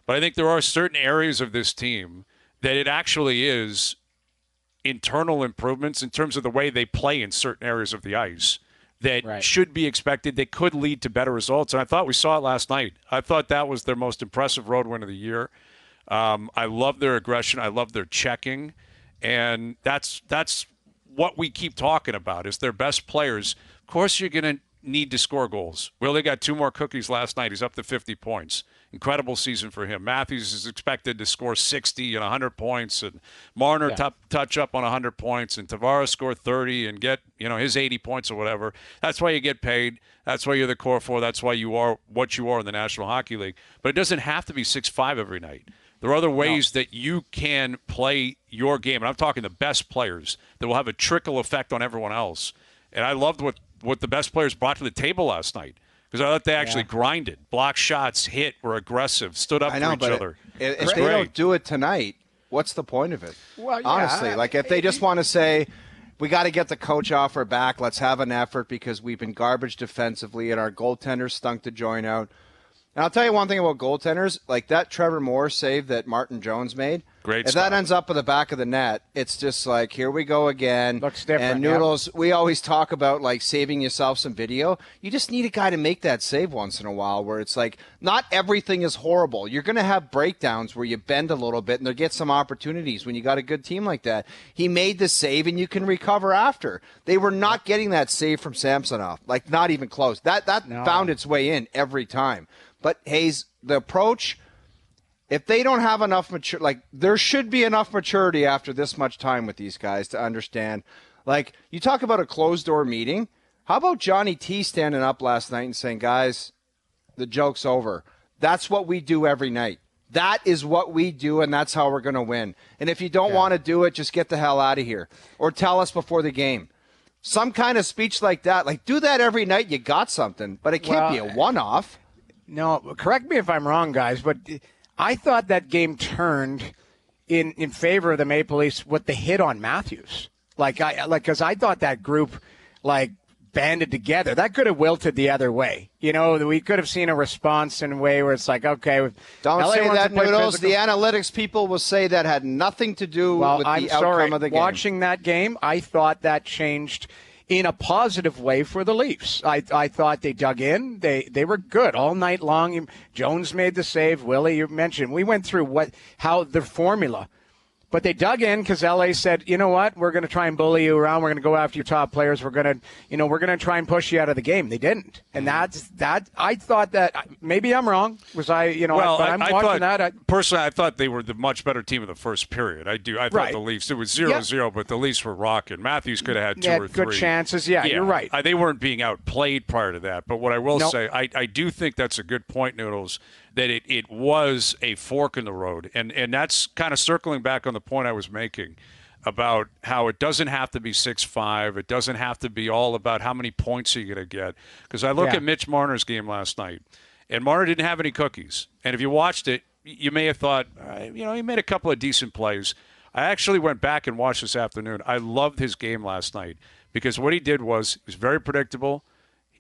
But I think there are certain areas of this team that it actually is internal improvements in terms of the way they play in certain areas of the ice that should be expected, that could lead to better results. And I thought we saw it last night. I thought that was their most impressive road win of the year. I love their aggression. I love their checking. And that's what we keep talking about is their best players. Of course, you're going to need to score goals. Willie got 2 more cookies last night. He's up to 50 points. Incredible season for him. Matthews is expected to score 60 and 100 points, and Marner touch up on 100 points, and Tavares score 30 and get his 80 points or whatever. That's why you get paid. That's why you're the core four. That's why you are what you are in the National Hockey League. But it doesn't have to be 6-5 every night. There are other ways that you can play your game, and I'm talking the best players that will have a trickle effect on everyone else. And I loved what the best players brought to the table last night. Because I thought they actually grinded, blocked shots, hit, were aggressive, stood up for each other. If they don't do it tonight, what's the point of it? Well, honestly, if they just want to say, we got to get the coach off our back, let's have an effort because we've been garbage defensively and our goaltenders stunk to join out. And I'll tell you one thing about goaltenders, like that Trevor Moore save that Martin Jones made. Great if stop. that ends up at the back of the net, it's just like, here we go again. Looks different. And Noodles, we always talk about like saving yourself some video. You just need a guy to make that save once in a while where it's like, not everything is horrible. You're going to have breakdowns where you bend a little bit and they'll get some opportunities when you got a good team like that. He made the save and you can recover after. They were not getting that save from Samsonov, like not even close. That found its way in every time. But Hayes, the approach, if they don't have enough there should be enough maturity after this much time with these guys to understand. Like, you talk about a closed-door meeting. How about Johnny T standing up last night and saying, guys, the joke's over. That's what we do every night. That is what we do, and that's how we're going to win. And if you don't want to do it, just get the hell out of here. Or tell us before the game. Some kind of speech like that. Like, do that every night. You got something. But it can't be a one-off. No, correct me if I'm wrong, guys, but I thought that game turned in favor of the Maple Leafs with the hit on Matthews. Because I thought that group, banded together. That could have wilted the other way. We could have seen a response in a way where it's like, okay. Don't LA say that, Noodles. physical. The analytics people will say that had nothing to do with the outcome of the game. Watching that game, I thought that changed in a positive way for the Leafs. I thought they dug in. They were good all night long. Jones made the save. Willie, you mentioned. We went through how the formula. But they dug in because LA said, you know what, we're going to try and bully you around. We're going to go after your top players. We're going to try and push you out of the game. They didn't. And that I thought that maybe I'm wrong. Was I, but I'm watching that. Personally, I thought they were the much better team in the first period. I thought the Leafs, it was 0-0, but the Leafs were rocking. Matthews could have had 2 or 3. Good chances. Yeah, you're right. They weren't being outplayed prior to that. But what I will say, I do think that's a good point, Noodles, that it was a fork in the road. And that's kind of circling back on the point I was making about how it doesn't have to be 6-5. It doesn't have to be all about how many points are you going to get. Because I look at Mitch Marner's game last night, and Marner didn't have any cookies. And if you watched it, you may have thought, he made a couple of decent plays. I actually went back and watched this afternoon. I loved his game last night because what he did was he was very predictable.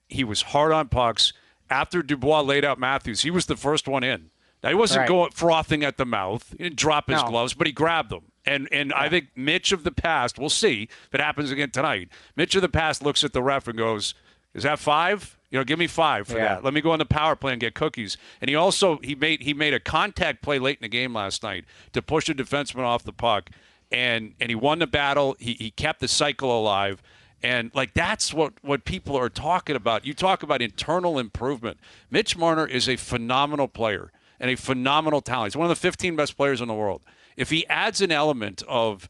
He was hard on pucks. After Dubois laid out Matthews, he was the first one in. Now, he wasn't going frothing at the mouth. He didn't drop his gloves, but he grabbed them. And I think Mitch of the past, we'll see if it happens again tonight, Mitch of the past looks at the ref and goes, is that 5? Give me 5 for that. Let me go on the power play and get cookies. And he made a contact play late in the game last night to push a defenseman off the puck. And he won the battle. He kept the cycle alive. And, that's what people are talking about. You talk about internal improvement. Mitch Marner is a phenomenal player and a phenomenal talent. He's one of the 15 best players in the world. If he adds an element of,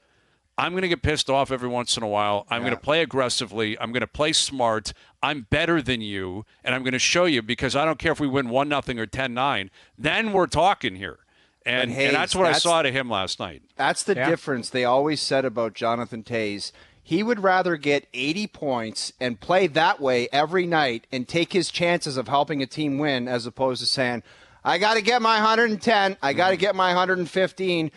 I'm going to get pissed off every once in a while, I'm going to play aggressively, I'm going to play smart, I'm better than you, and I'm going to show you because I don't care if we win 1-0 or 10-9, then we're talking here. And that's what I saw to him last night. That's the difference they always said about Jonathan Toews. He would rather get 80 points and play that way every night and take his chances of helping a team win as opposed to saying, I got to get my 110, I got to get my 115.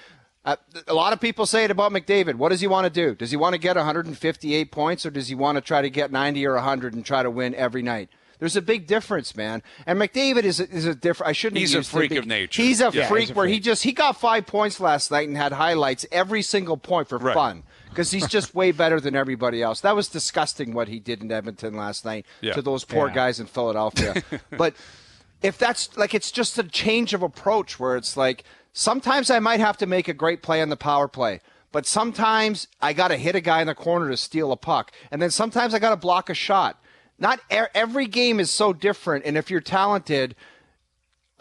A lot of people say it about McDavid. What does he want to do? Does he want to get 158 points or does he want to try to get 90 or 100 and try to win every night? There's a big difference, man. And McDavid is a different. I shouldn't. He's a freak of nature. He's a Yeah, freak. he's a Where freak. he got 5 points last night and had highlights every single point for fun. Because he's just way better than everybody else. That was disgusting what he did in Edmonton last night to those poor guys in Philadelphia. But if that's like, it's just a change of approach where it's like, sometimes I might have to make a great play on the power play, but sometimes I got to hit a guy in the corner to steal a puck. And then sometimes I got to block a shot. Not every game is so different. And if you're talented,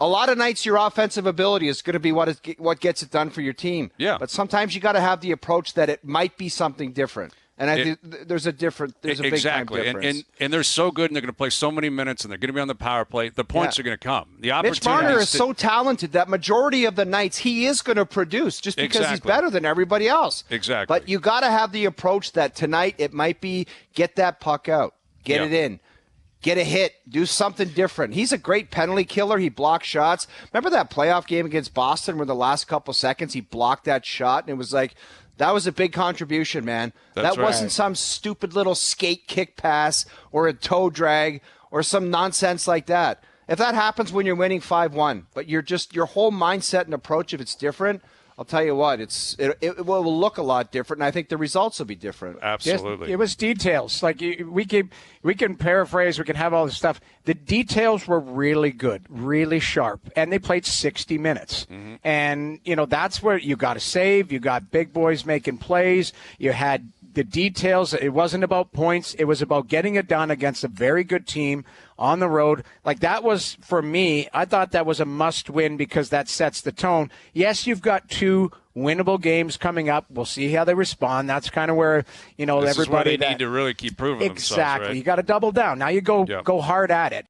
a lot of nights your offensive ability is going to be what gets it done for your team. Yeah. But sometimes you got to have the approach that it might be something different. And I think there's a big time difference. And they're so good, and they're going to play so many minutes, and they're going to be on the power play. The points are going to come. The Mitch Marner is so talented that majority of the nights he is going to produce just because he's better than everybody else. Exactly. But you got to have the approach that tonight it might be get that puck out, get it in. Get a hit. Do something different. He's a great penalty killer. He blocks shots. Remember that playoff game against Boston where the last couple seconds he blocked that shot? And it was like, that was a big contribution, man. That's that wasn't some stupid little skate kick pass or a toe drag or some nonsense like that. If that happens when you're winning 5-1, but your whole mindset and approach, if it's different, I'll tell you what, it will look a lot different, and I think the results will be different. Absolutely. Yes, it was details. Like we can paraphrase, we can have all this stuff. The details were really good, really sharp, and they played 60 minutes. Mm-hmm. And, that's where you got to save. You got big boys making plays. You had the details. It wasn't about points. It was about getting it done against a very good team on the road. Like, that was, for me, I thought that was a must-win because that sets the tone. Yes, you've got 2 winnable games coming up. We'll see how they respond. That's kind of where, this everybody is where they need to really keep proving themselves. Exactly. Right? You got to double down. Now you go hard at it.